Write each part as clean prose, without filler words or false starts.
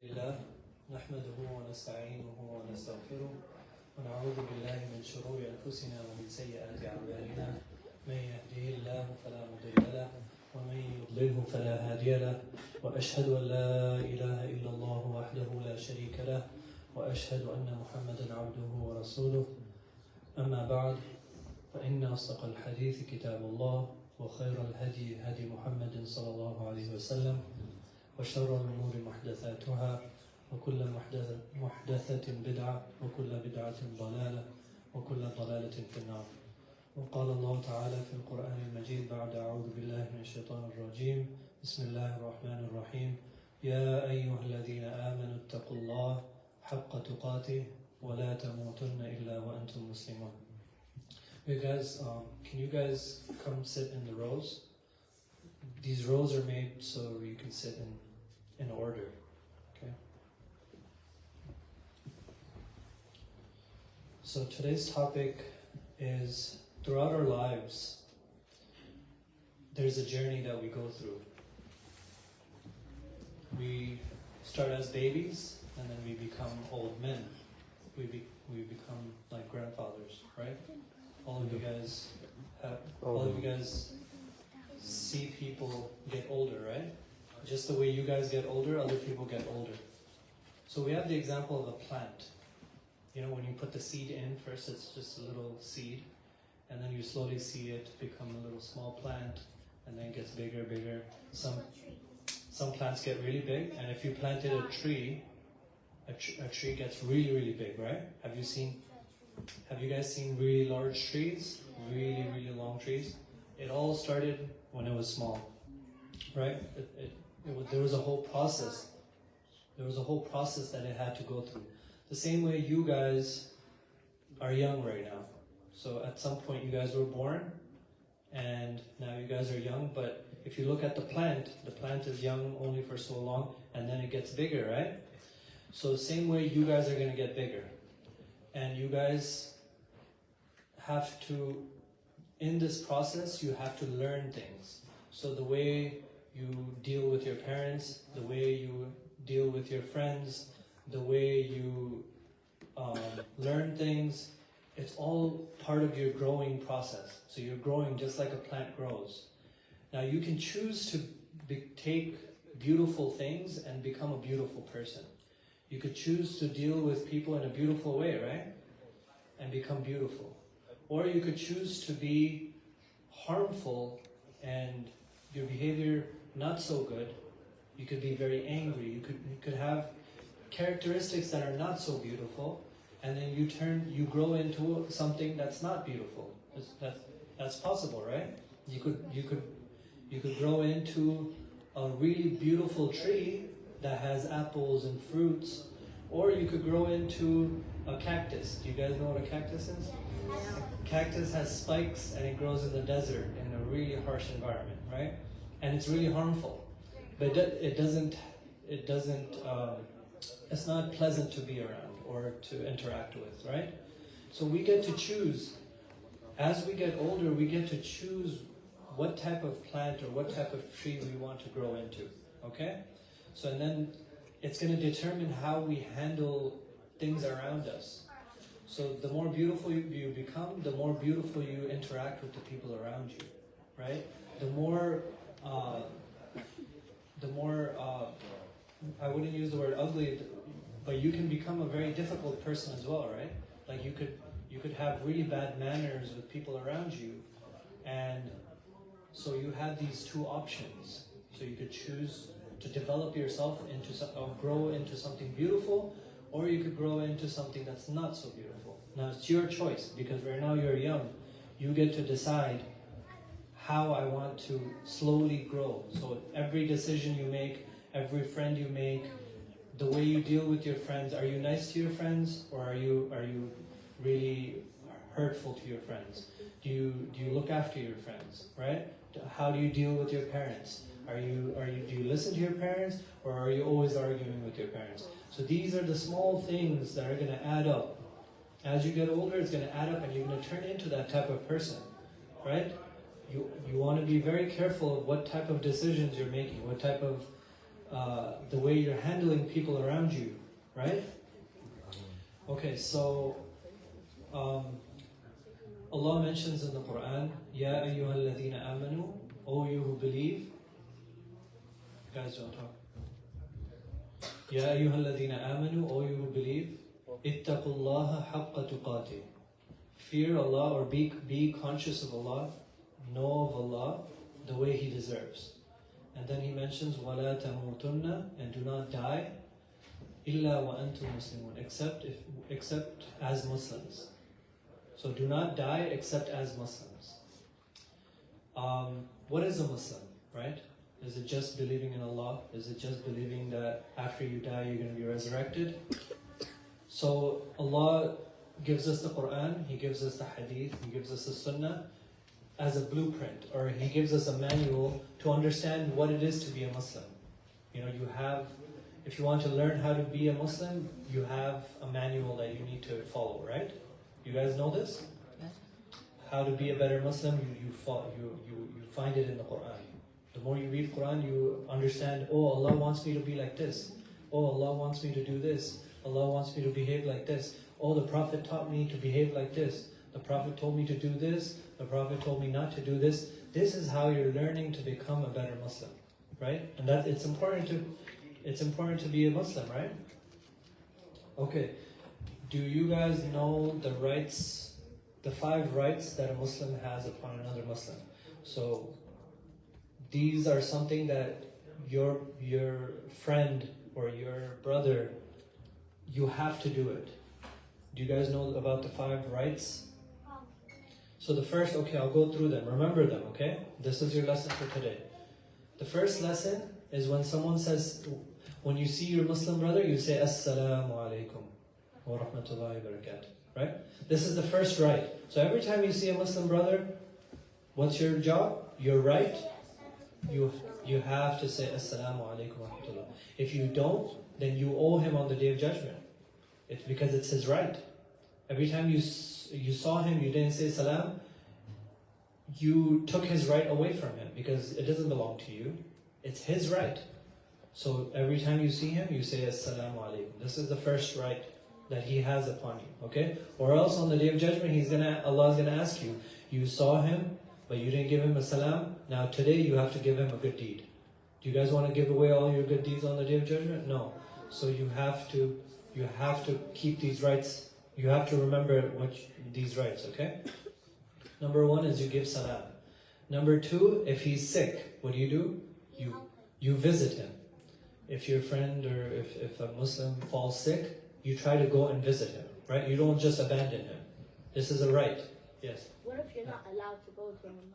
الله نحمده ونستعينه ونستغفره ونعوذ بالله من شرور أنفسنا ومن سيئات أعمالنا من يهده الله فلا مضل له ومن يضلله فلا هادي له وأشهد أن لا إله إلا الله وحده لا شريك له وأشهد أن محمدا عبده ورسوله أما بعد فإن أصدق الحديث كتاب الله وخير الهدي هدي محمد صلى الله عليه وسلم وشر الأمور محدثاتها وكل محدثة بدعة وكل بدعة ضلالة وكل ضلالة في النار. وقال الله تعالى في القرآن المجيد بعد أعوذ بالله من الشيطان الرجيم بسم الله الرحمن الرحيم يا أيها الذين آمنوا اتقوا الله حق تقاته ولا تموتن إلا وأنتم مسلمون. You guys, can you guys come sit in the rows? These rows are made so you can sit in order. Okay. So today's topic is throughout our lives, there's a journey that we go through. We start as babies and then we become old men. We become like grandfathers, right? All of you guys see people get older, right? Just the way you guys get older, other people get older. So we have the example of a plant. You know, when you put the seed in, first it's just a little seed, and then you slowly see it become a little small plant, and then it gets bigger, bigger. Some plants get really big, and if you planted a tree gets really, really big, right? Have you guys seen really large trees? Really, really long trees? It all started when it was small, right? There was a whole process. There was a whole process that it had to go through. The same way you guys are young right now. So at some point you guys were born, and now you guys are young, but if you look at the plant is young only for so long, and then it gets bigger, right? So the same way you guys are going to get bigger. And you guys have to, in this process, you have to learn things. So the way you deal with your parents, the way you deal with your friends, the way you learn things, it's all part of your growing process. So you're growing just like a plant grows. Now you can choose to take beautiful things and become a beautiful person. You could choose to deal with people in a beautiful way, right? And become beautiful. Or you could choose to be harmful and your behavior not so good. You could be very angry. You could have characteristics that are not so beautiful, and then you grow into something that's not beautiful. That's possible, right? You could grow into a really beautiful tree that has apples and fruits, or you could grow into a cactus. Do you guys know what a cactus is? A cactus has spikes and it grows in the desert in a really harsh environment, right? And it's really harmful, but it's not pleasant to be around or to interact with, right? So we get to choose. As we get older, we get to choose what type of plant or what type of tree we want to grow into, okay? So and then it's going to determine how we handle things around us. So the more beautiful you become, the more beautiful you interact with the people around you, right? The more I wouldn't use the word ugly, but you can become a very difficult person as well, right? Like you could have really bad manners with people around you, and so you have these two options. So you could choose to develop yourself grow into something beautiful, or you could grow into something that's not so beautiful. Now it's your choice, because right now you're young. You get to decide how I want to slowly grow. So every decision you make, every friend you make, the way you deal with your friends, are you nice to your friends, or are you really hurtful to your friends? Do you look after your friends, right? How do you deal with your parents? Do you listen to your parents, or are you always arguing with your parents? So these are the small things that are going to add up. As you get older, it's going to add up, and you're going to turn into that type of person, right? You want to be very careful of what type of decisions you're making, what type of the way you're handling people around you, right? Okay, so Allah mentions in the Quran, Ya ayyuhal ladhina amanu, O you who believe. Guys, don't talk. Ya ayyuhal ladhina amanu, O you who believe. Ittaqullaha haqqa tuqatih. Fear Allah, or be conscious of Allah, know of Allah the way He deserves. And then He mentions وَلَا تَمُوتُنَّ, and do not die إِلَّا وَأَنْتُمْ مُسْلِمُونَ, except as Muslims. So do not die except as Muslims. What is a Muslim, right? Is it just believing in Allah? Is it just believing that after you die you're going to be resurrected? So Allah gives us the Quran, He gives us the Hadith, He gives us the Sunnah as a blueprint, or He gives us a manual to understand what it is to be a Muslim. You know, if you want to learn how to be a Muslim, you have a manual that you need to follow, right? You guys know this? Yes. How to be a better Muslim, you find it in the Quran. The more you read Quran, you understand, oh, Allah wants me to be like this. Oh, Allah wants me to do this. Allah wants me to behave like this. Oh, the Prophet taught me to behave like this. The Prophet told me to do this. The Prophet told me not to do this. This is how you're learning to become a better Muslim, right? And that it's important to be a Muslim, right? Okay. Do you guys know the rights, the 5 rights that a Muslim has upon another Muslim? So these are something that your friend or your brother, you have to do it. Do you guys know about the 5 rights? So the first, okay, I'll go through them. Remember them, okay? This is your lesson for today. The first lesson is when someone says, when you see your Muslim brother, you say, Assalamu alaikum wa rahmatullahi wa barakatuh, right? This is the first right. So every time you see a Muslim brother, what's your job? Your right? You have to say, Assalamu alaikum wa rahmatullah. If you don't, then you owe him on the Day of Judgment. It's because it's his right. Every time you saw him, you didn't say salam, you took his right away from him because it doesn't belong to you. It's his right. So every time you see him, you say Assalamu alaikum. This is the first right that he has upon you, okay? Or else on the Day of Judgment, Allah is gonna ask you, you saw him, but you didn't give him a salam. Now today you have to give him a good deed. Do you guys want to give away all your good deeds on the Day of Judgment? No. So you have to keep these rights. You have to remember these rights, okay? Number 1 is you give salam. Number 2, if he's sick, what do? You visit him. If your friend or if a Muslim falls sick, you try to go and visit him, right? You don't just abandon him. This is a right. Yes? What if you're not allowed to go to him?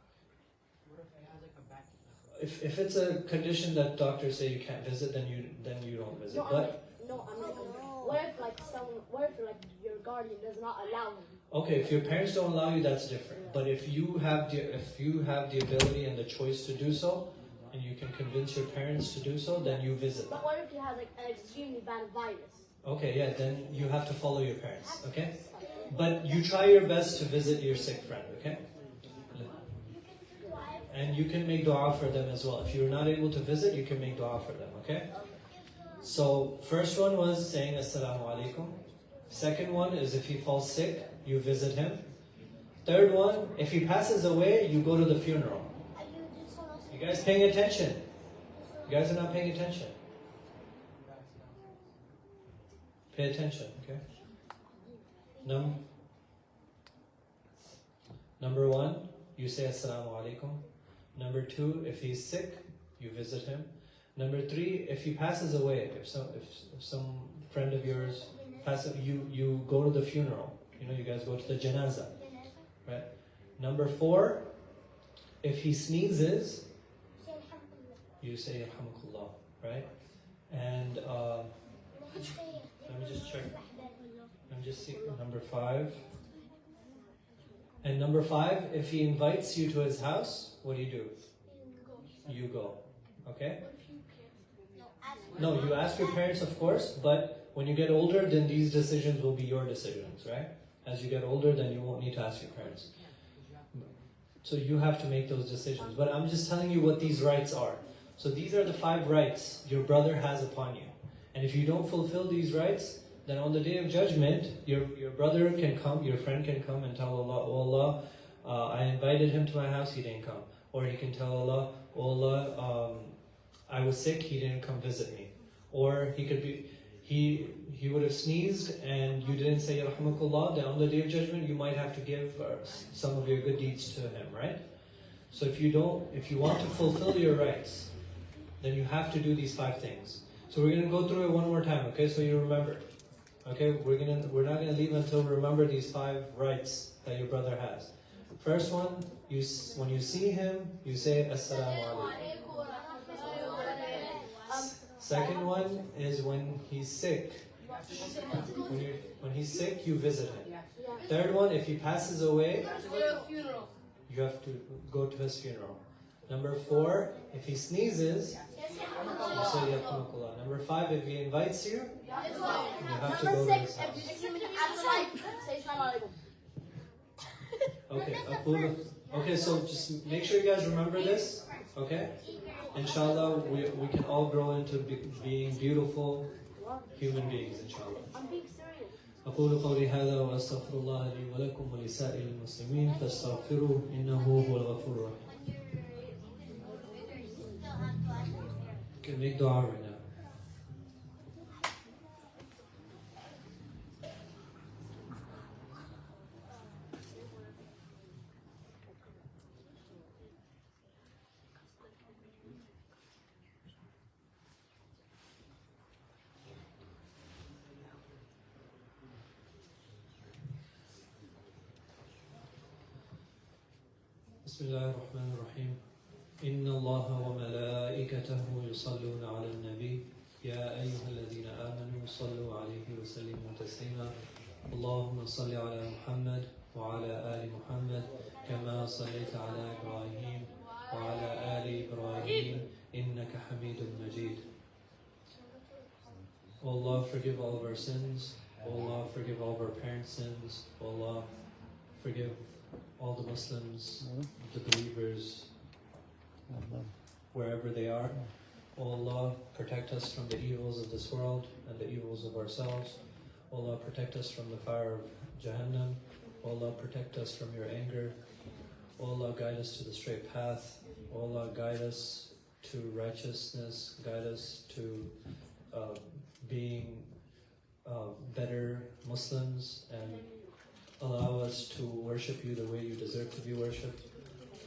What if they have like a back? If it's a condition that doctors say you can't visit, then you don't visit. What if your guardian does not allow him? Okay, if your parents don't allow you, that's different. But if you have the ability and the choice to do so, and you can convince your parents to do so, then you visit them. But what if you have like an extremely bad virus? Okay, yeah, then you have to follow your parents, okay? But you try your best to visit your sick friend, okay? And you can make dua for them as well. If you're not able to visit, you can make dua for them, okay? So, first one was saying Assalamu alaikum. Second one is if he falls sick, you visit him. Third one, if he passes away, you go to the funeral. You guys paying attention? You guys are not paying attention. Pay attention, okay? Number 1, you say Assalamu alaikum. Number 2, if he's sick, you visit him. Number 3, if he passes away, if some friend of yours passes, you go to the funeral. You know, you guys go to the janaza, right? Number 4, if he sneezes, you say Yarhamukallah, right? And let me just check. Let me just see number 5. And number 5, if he invites you to his house, what do? You go. Okay? No, you ask your parents, of course, but when you get older, then these decisions will be your decisions, right? As you get older, then you won't need to ask your parents. So you have to make those decisions. But I'm just telling you what these rights are. So these are the 5 rights your brother has upon you. And if you don't fulfill these rights, then on the day of judgment, your brother can come, your friend can come and tell Allah, "Oh Allah, I invited him to my house, he didn't come." Or he can tell Allah, "Oh Allah, I was sick, he didn't come visit me." Or he could be, he would have sneezed and you didn't say Yarhamakullah, then on the day of judgment you might have to give some of your good deeds to him, right? So if you want to fulfill your rights, then you have to do these 5 things. So we're going to go through it one more time, okay? So you remember. Okay, we're not going to leave until we remember these 5 rights that your brother has. First one, when you see him, you say Assalamu alaikum. Second one is when he's sick. When he's sick, you visit him. Third one, if he passes away, you have to go to his funeral. Number 4, if he sneezes, you say Yarhamakullah. Number 5, if he invites you, you have to go to his house. Okay, so just make sure you guys remember this, okay? Inshallah, we can all grow into being beautiful human beings, inshallah. I'm being serious. أقول قولي هذا وأستغفر الله لي ولكم ولسائر المسلمين فاستغفروه إنه هو الغفور الرحيم. Okay, make dua right now. بسم الله الرحمن الرحيم إن الله وملائكته يصلون على النبي يا أيها الذين آمنوا صلوا عليه وسلموا تسليما اللهم صل على محمد وعلى آل محمد كما صليت على إبراهيم وعلى آل إبراهيم إنك حميد مجيد. O Allah, forgive all of our sins. O Allah, forgive all of our parents' sins. O Allah, forgive all the Muslims, the believers, wherever they are. O Allah, protect us from the evils of this world and the evils of ourselves. O Allah, protect us from the fire of Jahannam. O Allah, protect us from your anger. O Allah, guide us to the straight path. O Allah, guide us to righteousness. Guide us to being better Muslims and allow us to worship you the way you deserve to be worshipped.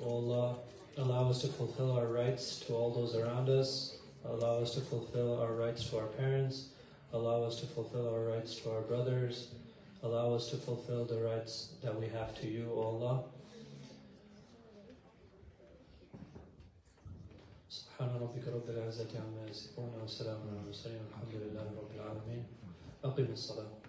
O Allah, allow us to fulfill our rights to all those around us. Allow us to fulfill our rights to our parents. Allow us to fulfill our rights to our brothers. Allow us to fulfill the rights that we have to you, O Allah. سبحان ربك رب العزة عما يصفون وسلام على المرسلين والحمد لله رب العالمين. أقم الصلاة.